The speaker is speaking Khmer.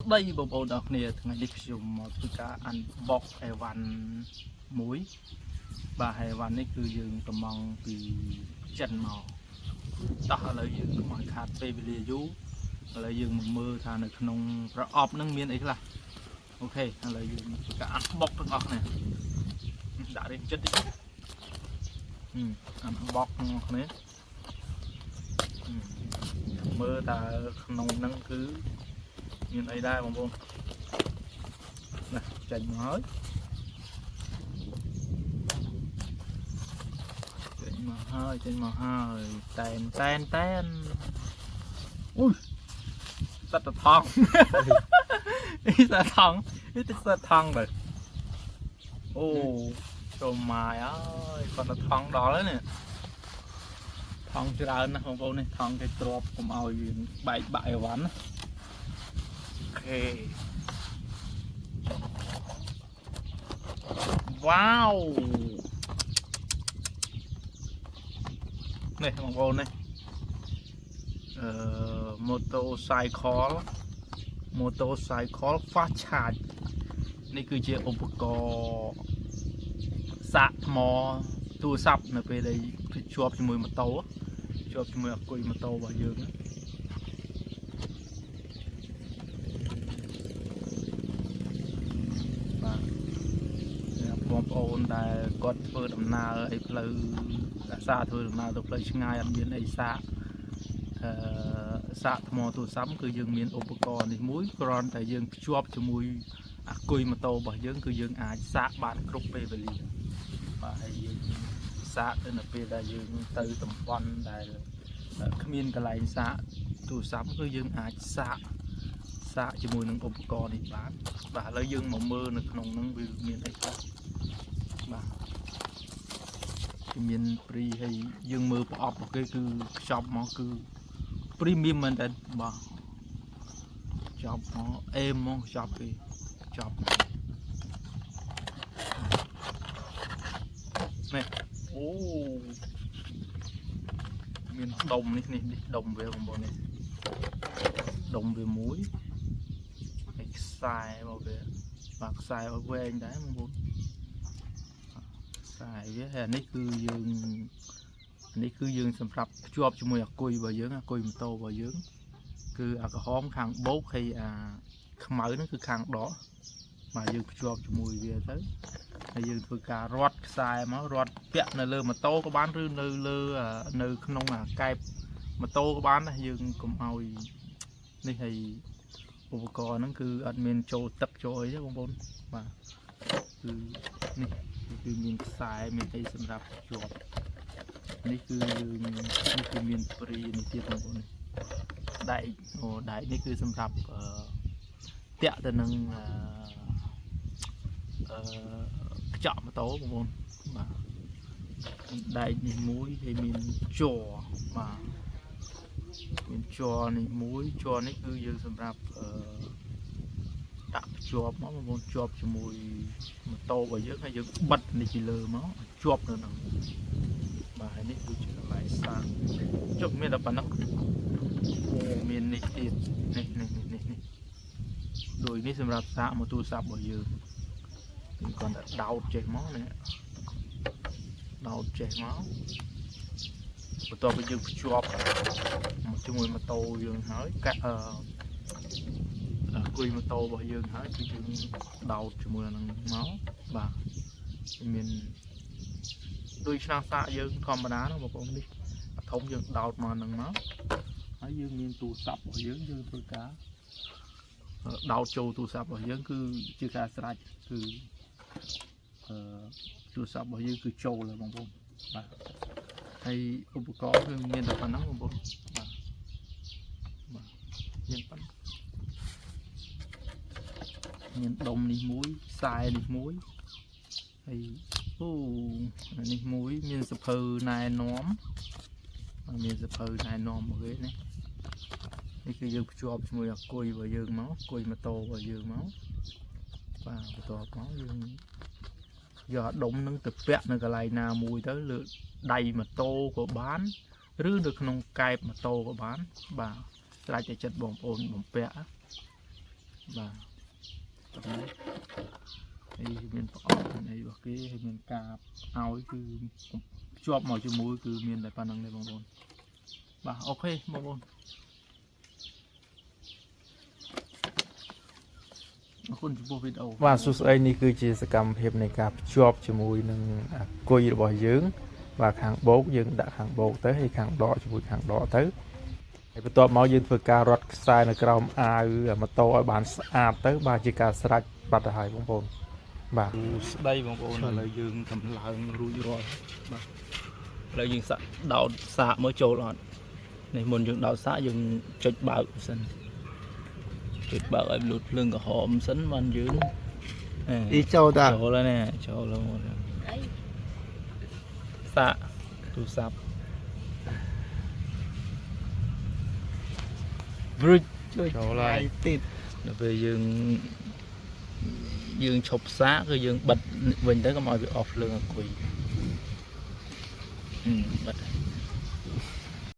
đây bộ bộ đặc biệt ngày đi dùng một cái ăn bọc hải văn muối và hải văn này cứ dừng tầm mong vì chân màu ta lấy dừng mọi hạt về lìa dú lấy dừng một mưa thà được nông ra ọp nâng miên ấy là ok lấy dừng cả ăn bọc trong ọp này đã đến chất đi ăn bọc này mưa ta nông nâng cứ như này đây mà buông nè chành mới chành mà hơi tèn tèn tèn ui rất là thong ít là thong ít là thong rồi ô rồi mài ơi còn là thong đó đấy nè thong chưa ơn nè không vô này thong cái trộp cũng ao gì bậy bậy vắn ok wow này bằng vô này motorcycle fast charge នេះគឺជាឧបករណ៍សាកថ្មទូរស័ព្ទនៅពេលដែលជាប់ជាមួយម៉ូតូជាប់ជាមួយអគុយម៉ូតូរបស់យើងបាទបងប្អូនដែលគាត់ធ្វើដំណើរអីផ្លូវអាសាធ្វើដំណើរទៅផ្លូវឆ្ងាយអត់មានអីសាកសាកថ្មទូរស័ព្ទគឺយើងមានឧបករណ៍នេះមួយគ្រាន់តែយើងភ្ជាប់ជាមួយអគុយម៉ូតូរបស់យើងគឺយើងអាចសាកបានគ្រប់ពេលវេលាបាទហើយយើងសាកទៅនៅពេលដែលយើងទៅតំបន់ដែលគ្មានកន្លែងសាកទូរស័ព្ទគឺយើងអាចសាកជាមួយនឹងឧបករណ៍នេះបានបាទឥឡូវយើងមកមើលនៅក្នុងហ្នឹងវាមានអីខ្លះបាទមានព្រីហើយយើងមើលប្រអប់របស់គេគឺខ្ចប់មកគឺព្រីមៀមមែនតើបាទខ្ចប់មកអេមមកខ្ចប់គេខ្ចប់នេះអូមានដុំនេះដុំវាបងប្អូននេះដុំវាមួយហើយខ្សែមកវាបាទខ្សែវែងដែរបងប្អូនខ្សែវាហើយនេះគឺយើងសម្រាប់ភ្ជាប់ជាមួយអគុយរបស់យើងអគុយម៉ូតូរបស់យើងគឺអាក្រហមខាងបោកហើយអាខ្មៅហ្នឹងគឺខាងដកបាទយើងភ្ជាប់ជាមួយវាទៅហើយយើងធ្វើការរត់ខ្សែមករត់ពាក់នៅលើម៉ូតូក៏បានឬនៅលើនៅក្នុងអាកែបម៉ូតូក៏បានដែរយើងកុំឲ្យនេះហើយឧបករណ៍ហ្នឹងគឺអត់មានចូលទឹកចូលអីទេបងប្អូនបាទគឺនេះគឺមានខ្សែមានអីសម្រាប់ភ្ជាប់នេះគឺមានព្រីនេះទៀតបងប្អូនដែកដែកនេះគឺសម្រាប់តាក់ទៅនឹងខ្ចក់ម៉ូតូបងប្អូនបាទដែកនេះមួយហើយមានជ័របាទមានជ័រនេះមួយជ័រនេះគឺយើងសម្រាប់ដាក់ភ្ជាប់មកបងប្អូនជាប់ជាមួយម៉ូតូរបស់យើងហើយយើងបិទនេះពីលើមកជាប់នៅនឹងបាទហើយនេះគឺជាកន្លែងសាកចុះមានតែប៉ុណ្ណឹងមាននេះទៀតនេះដូចនេះសម្រាប់សាកមកទូរស័ព្ទរបស់យើងគឺគាត់តែដោតចេះមកនេះដោតចេះមកបន្ទាប់ពីយើងភ្ជាប់ជាមួយម៉ូតូយើងហើយកាក់គុយម៉ូតូរបស់យើងហើយគឺយើងដោតជាមួយនឹងមកបាទមានដូចឆ្នាំងសាកយើងធម្មតាហ្នឹងបងប្អូននេះធំយើងដោតមកនឹងមកហើយយើងមានទូរស័ព្ទរបស់យើងធ្វើការដោតចូលទូរស័ព្ទរបស់យើងគឺជាការស្រេចគឺទូរស័ព្ទរបស់យើងគឺចូលហើយបងប្អូនបាទហើយឧបករណ៍គឺមានតែប៉ុណ្ណឹងបងប្អូនបាទមានប៉ុណ្ណឹងមានដុំនេះមួយខ្សែនេះមួយហើយនេះមួយមានសភៅណែនាំមានសភៅណែនាំមកគេនេះគឺយើងភ្ជាប់ជាមួយអគុយរបស់យើងមកអគុយម៉ូតូរបស់យើងមកបាទបន្ទាប់មកយើងយកដុំនឹងទៅពាក់នៅកន្លែងណាមួយទៅលើដៃម៉ូតូក៏បានឬនៅក្នុងកែបម៉ូតូក៏បានបាទស្រេចតែចិត្តបងប្អូនបំពាក់ បាទហើយមានប្រអប់មានអីរបស់គេហើយមានការឲ្យគឺជាប់មកជាមួយគឺមានតែប៉ុណ្្នឹងទេបងប្អូនបាទអូខេបងប្អូនអរគុណចំពោះវីដេអូបាទសួស្តីនេះគឺជាសកម្មភាពនៃការភ្ជាប់ជាមួយនឹងគុយរបស់យើងបាទខាងបោកយើងដាក់ខាងបោកទៅហើយខាងដកជាមួយខាងដកទៅហើយបន្ទាប់មកយើងធ្វើការរត់ខ្សែនៅក្រោមអាវម៉ូតូឲ្យបានស្អាតទៅបាទជាការស្រេចបាត់ទៅហើយបងប្អូនបាទស្ដីបងប្អូនឥឡូវយើងកំឡើងរួចរាល់បាទឥឡូវយើងដោតសាកមើលចូលអត់នេះមុនយើងដោតសាកយើងចុចបើកសិនចុចបើកឲ្យលូតភ្លើងក្រហមសិនបានយើងđi châu ta ចូលហើយនេះចូលแล้วសាកទូរស័ព្ទព្រឹកចូលហើយទៀតដល់ពេលយើងឈប់សាកគឺយើងបិទវិញទៅកុំឲ្យវាអស់ភ្លើងអង្គុយបិទ